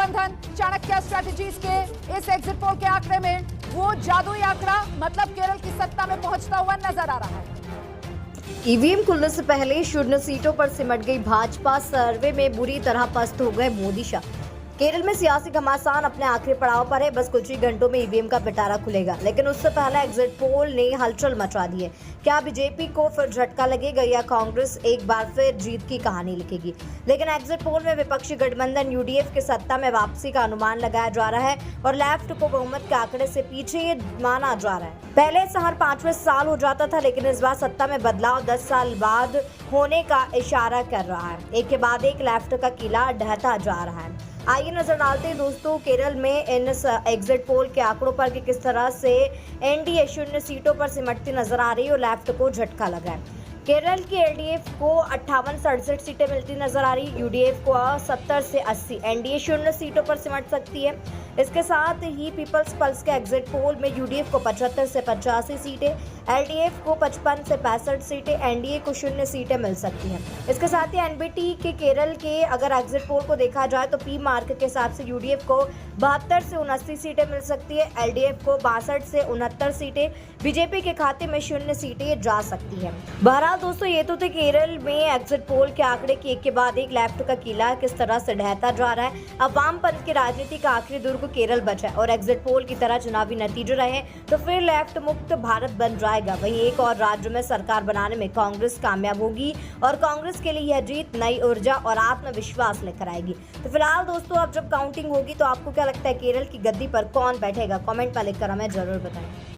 गठबंधन चाणक्य स्ट्रेटजीज के इस एग्जिट पोल के आंकड़े में वो जादुई आंकड़ा मतलब केरल की सत्ता में पहुंचता हुआ नजर आ रहा है। ईवीएम खुलने से पहले शून्य सीटों पर सिमट गई भाजपा, सर्वे में बुरी तरह पस्त हो गए मोदी शाह। केरल में सियासी घमासान अपने आखिरी पड़ाव पर है। बस कुछ ही घंटों में ईवीएम का पिटारा खुलेगा, लेकिन उससे पहले एग्जिट पोल ने हलचल मचा दी है। क्या बीजेपी को फिर झटका लगेगा या कांग्रेस एक बार फिर जीत की कहानी लिखेगी? लेकिन एग्जिट पोल में विपक्षी गठबंधन यूडीएफ के सत्ता में वापसी का अनुमान लगाया जा रहा है और लेफ्ट को बहुमत के आंकड़े से पीछे माना जा रहा है। पहले इस हर 5वें साल हो जाता था, लेकिन इस बार सत्ता में बदलाव 10 साल बाद होने का इशारा कर रहा है। एक के बाद एक लेफ्ट का किला ढहता जा रहा है। आइए नजर डालते हैं दोस्तों केरल में इन एग्जिट पोल के आंकड़ों पर कि किस तरह से एनडीए शून्य सीटों पर सिमटती नजर आ रही है और लेफ्ट को झटका लगा है। केरल की एलडीएफ को 58-67 सीटें मिलती नजर आ रही, यूडीएफ को 70 से 80, एनडीए शून्य सीटों पर सिमट सकती है। इसके साथ ही पीपल्स पल्स के एग्जिट पोल में यूडीएफ को 75 से 85 सीटें, एलडीएफ को 55 से 65 सीटें, एनडीए को शून्य सीटें मिल सकती हैं। इसके साथ ही एनबीटी के केरल के अगर एग्जिट पोल को देखा जाए तो पी मार्क के हिसाब से यूडीएफ को 72 से 79 सीटें मिल सकती है, एलडीएफ को 62 से 69 सीटें, बीजेपी के खाते में शून्य सीटें जा सकती है। बहरहाल दोस्तों ये तो थे केरल में एग्जिट पोल के आंकड़े की एक के बाद एक लेफ्ट का किला किस तरह से ढहता जा रहा है। अब वामपंथ की राजनीति का आखिरी दुर्ग केरल बचा है और एग्जिट पोल की तरह चुनावी नतीजे रहे तो फिर लेफ्ट मुक्त भारत बन जाएगा। वहीं एक और राज्य में सरकार बनाने में कांग्रेस कामयाब होगी और कांग्रेस के लिए यह जीत नई ऊर्जा और आत्मविश्वास लेकर आएगी। तो फिलहाल दोस्तों अब जब काउंटिंग होगी तो आपको क्या लगता है केरल की गद्दी पर कौन बैठेगा? कमेंट में लिखकर हमें जरूर बताएं।